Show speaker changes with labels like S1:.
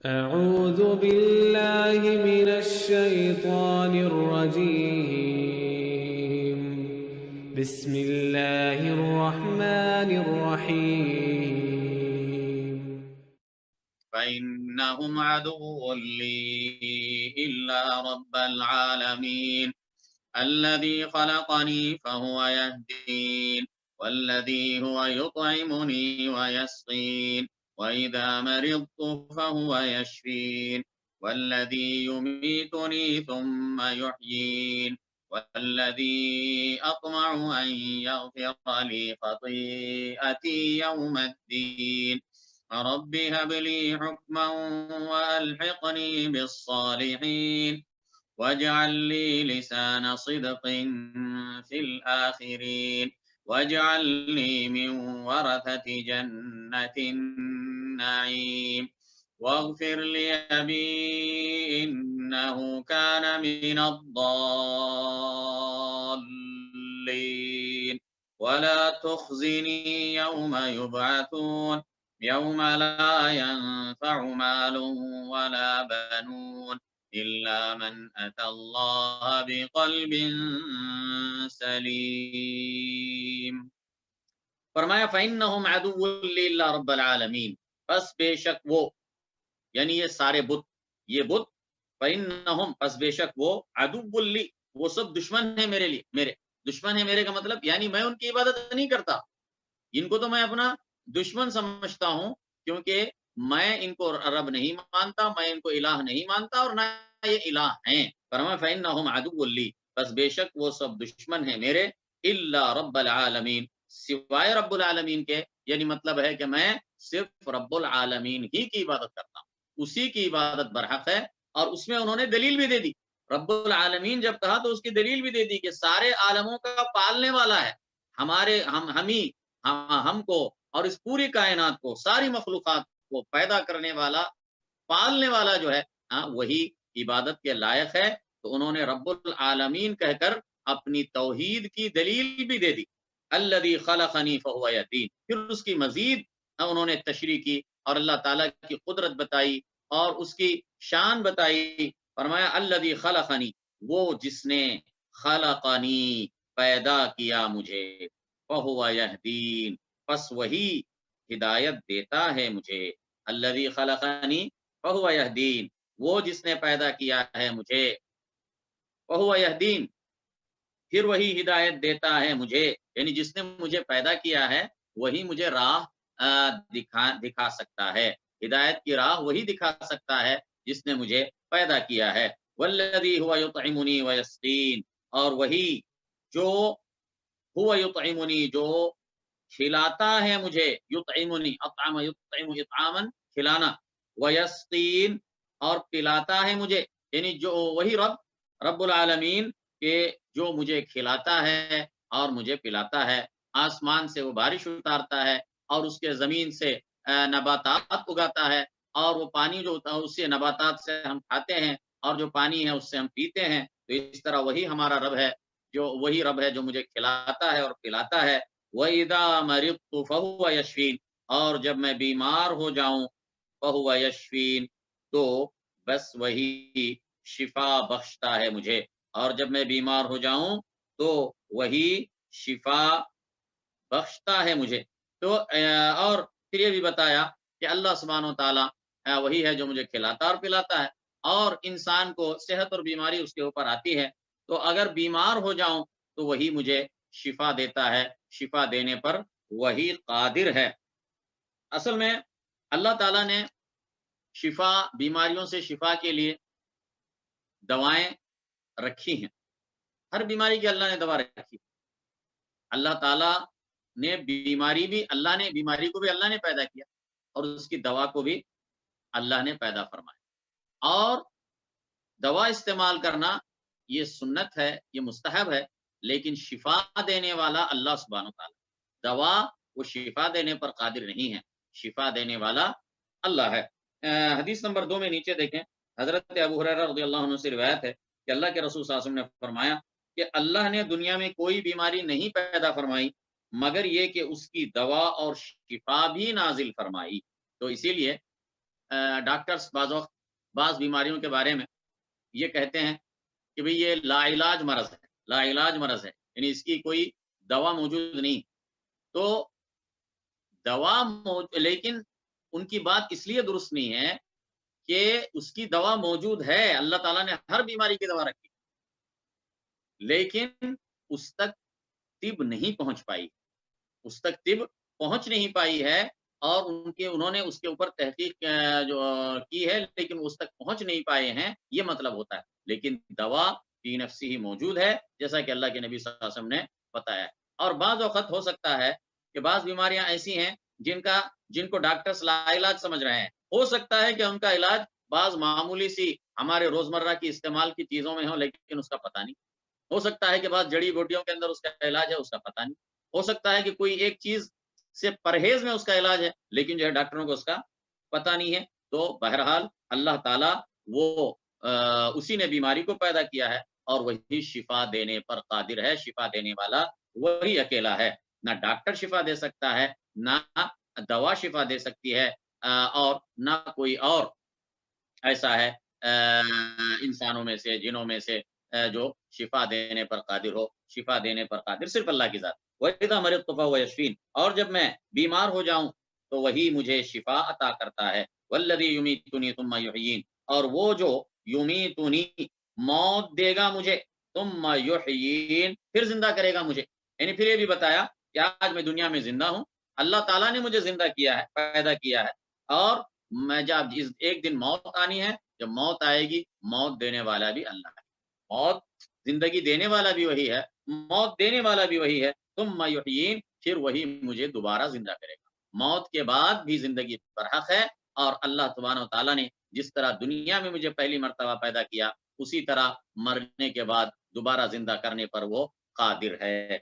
S1: أعوذ بالله من الشيطان الرجيم. بسم الله الرحمن الرحيم.
S2: فإنهم عدو لي إلا رب العالمين الذي خلقني فهو يهدين والذي هو يطعمني ويسقين وإذا مرضت فهو يشفين والذي يميتني ثم يحيين والذي أطمع أن يغفر لي خطيئتي يوم الدين رب هب لي حكما وألحقني بالصالحين واجعل لي لسان صدق في الآخرين واجعلني من ورثة جنة النعيم واغفر لأبي إنه كان من الضالين ولا تخزني يوم يبعثون يوم لا ينفع مال ولا بنون إلا من أتى الله بقلب سلیم۔ فرمایا فإنهم عدو للہ رب العالمین، پس بے شک وہ، یعنی یہ سارے بت، یہ بت، فإنهم پس بے شک وہ، عدو لی، وہ سب دشمن ہیں میرے لیے، میرے دشمن ہیں، میرے کا مطلب یعنی میں ان کی عبادت نہیں کرتا، ان کو تو میں اپنا دشمن سمجھتا ہوں، کیونکہ میں ان کو رب نہیں مانتا، میں ان کو الہ نہیں مانتا، اور نہ یہ الہ ہیں۔ فرمایا فإنهم عدو لی، بس بے شک وہ سب دشمن ہیں میرے، الا رب العالمین، سوائے رب العالمین کے، یعنی مطلب ہے کہ میں صرف رب العالمین ہی کی عبادت کرتا ہوں، اسی کی عبادت برحق ہے، اور اس میں انہوں نے دلیل بھی دے دی، رب العالمین جب کہا تو اس کی دلیل بھی دے دی کہ سارے عالموں کا پالنے والا ہے، ہمارے ہم کو اور اس پوری کائنات کو، ساری مخلوقات کو پیدا کرنے والا، پالنے والا جو ہے، وہی عبادت کے لائق ہے۔ تو انہوں نے رب العالمین کہہ کر اپنی توحید کی دلیل بھی دے دی، الذی خلقنی فہو یہدین، پھر اس کی مزید انہوں نے تشریح کی اور اللہ تعالیٰ کی قدرت بتائی اور اس کی شان بتائی۔ فرمایا الذی خلقنی، وہ جس نے، خلقنی، پیدا کیا مجھے، فہو یہدین، پس وہی ہدایت دیتا ہے مجھے، الذی خلقنی فہو یہدین، وہ جس نے پیدا کیا ہے مجھے، فہو یہدین، پھر وہی ہدایت دیتا ہے مجھے، یعنی جس نے مجھے پیدا کیا ہے وہی مجھے راہ دکھا سکتا ہے، ہدایت کی راہ وہی دکھا سکتا ہے جس نے مجھے پیدا کیا ہے۔ والذی هو یطعمنی ویسقین، اور وہی جو، هو یطعمنی، جو کھلاتا ہے مجھے، یطعمنی، اطعم یطعم اطعاما، کھلانا، ویسقین، اور پلاتا ہے مجھے، یعنی جو وہی رب العالمین کہ جو مجھے کھلاتا ہے اور مجھے پلاتا ہے، آسمان سے وہ بارش اتارتا ہے اور اس کے زمین سے نباتات اگاتا ہے، اور وہ پانی جو ہوتا ہے اس سے نباتات سے ہم کھاتے ہیں، اور جو پانی ہے اس سے ہم پیتے ہیں۔ تو اس طرح وہی ہمارا رب ہے، وہی رب ہے جو مجھے کھلاتا ہے اور پلاتا ہے۔ وَإِذَا مَرِضْتُ فَهُوَ يَشْفِينِ، اور جب میں بیمار ہو جاؤں، فَهُوَ يَشْفِينِ، تو بس وہی شفا بخشتا ہے مجھے، اور جب میں بیمار ہو جاؤں تو وہی شفا بخشتا ہے مجھے۔ تو اور پھر یہ بھی بتایا کہ اللہ سبحانہ و تعالیٰ وہی ہے جو مجھے کھلاتا اور پلاتا ہے، اور انسان کو صحت اور بیماری اس کے اوپر آتی ہے، تو اگر بیمار ہو جاؤں تو وہی مجھے شفا دیتا ہے، شفا دینے پر وہی قادر ہے۔ اصل میں اللہ تعالیٰ نے شفا، بیماریوں سے شفا کے لیے دوائیں رکھی ہیں، ہر بیماری کی اللہ نے دوا رکھی، اللہ تعالیٰ نے بیماری بھی، اللہ نے بیماری کو بھی اللہ نے پیدا کیا، اور اس کی دوا کو بھی اللہ نے پیدا فرمایا، اور دوا استعمال کرنا یہ سنت ہے، یہ مستحب ہے، لیکن شفا دینے والا اللہ سبحانہ وتعالی، دوا وہ شفا دینے پر قادر نہیں ہے، شفا دینے والا اللہ ہے۔ حدیث نمبر 2 میں نیچے دیکھیں، حضرت ابو ہریرہ رضی اللہ عنہ سے روایت ہے کہ اللہ کے رسول صلی اللہ علیہ وسلم نے فرمایا کہ اللہ نے دنیا میں کوئی بیماری نہیں پیدا فرمائی مگر یہ کہ اس کی دوا اور شفا بھی نازل فرمائی۔ تو اسی لیے ڈاکٹرز بعض بیماریوں کے بارے میں یہ کہتے ہیں کہ بھئی یہ لا علاج مرض ہے، لا علاج مرض ہے، یعنی اس کی کوئی دوا موجود نہیں۔ تو لیکن ان کی بات اس لیے درست نہیں ہے کہ اس کی دوا موجود ہے، اللہ تعالیٰ نے ہر بیماری کی دوا رکھی، لیکن اس تک طب نہیں پہنچ پائی، اس تک طب پہنچ نہیں پائی ہے، اور انہوں نے اس کے اوپر تحقیق جو کی ہے، لیکن اس تک پہنچ نہیں پائے ہیں، یہ مطلب ہوتا ہے۔ لیکن دوا فی نفسی ہی موجود ہے، جیسا کہ اللہ کے نبی صلی اللہ علیہ وسلم نے بتایا ہے۔ اور بعض اوقات ہو سکتا ہے کہ بعض بیماریاں ایسی ہیں جن کو ڈاکٹرز لا علاج سمجھ رہے ہیں، ہو سکتا ہے کہ ان کا علاج بعض معمولی سی ہمارے روزمرہ کی استعمال کی چیزوں میں ہو، لیکن اس کا پتہ نہیں۔ ہو سکتا ہے کہ بعض جڑی بوٹیوں کے اندر اس کا علاج ہے، اس کا پتہ نہیں۔ ہو سکتا ہے کہ کوئی ایک چیز سے پرہیز میں اس کا علاج ہے، لیکن جو ہے ڈاکٹروں کو اس کا پتہ نہیں ہے۔ تو بہرحال اللہ تعالیٰ وہ اسی نے بیماری کو پیدا کیا ہے، اور وہی شفا دینے پر قادر ہے، شفا دینے والا وہی اکیلا ہے۔ نہ ڈاکٹر شفا دے سکتا ہے، نہ دوا شفا دے سکتی ہے، اور نہ کوئی اور ایسا ہے انسانوں میں سے، جنوں میں سے جو شفا دینے پر قادر ہو۔ شفا دینے پر قادر صرف اللہ کی ذات۔ وَإِذَا مَرِضْتُ فَهُوَ يَشْفِينِ، اور جب میں بیمار ہو جاؤں تو وہی مجھے شفا عطا کرتا ہے۔ وَالَّذِي يُمِيتُنِي ثُمَّ يُحْيِينِ، اور وہ جو یمیتنی موت دے گا مجھے، ثم یحیین، پھر زندہ کرے گا مجھے۔ یعنی پھر یہ بھی بتایا کہ آج میں دنیا میں زندہ ہوں، اللہ تعالیٰ نے مجھے زندہ کیا ہے، پیدا کیا ہے، اور میں جب ایک دن موت آنی ہے، جب موت آئے گی، موت دینے والا بھی اللہ ہے۔ موت، زندگی دینے والا بھی وہی ہے، موت دینے والا بھی وہی ہے۔ ثم یحیین، پھر وہی مجھے دوبارہ زندہ کرے گا۔ موت کے بعد بھی زندگی پر حق ہے، اور اللہ سبحانہ و تعالیٰ نے جس طرح دنیا میں مجھے پہلی مرتبہ پیدا کیا، اسی طرح مرنے کے بعد دوبارہ زندہ کرنے پر وہ قادر ہے۔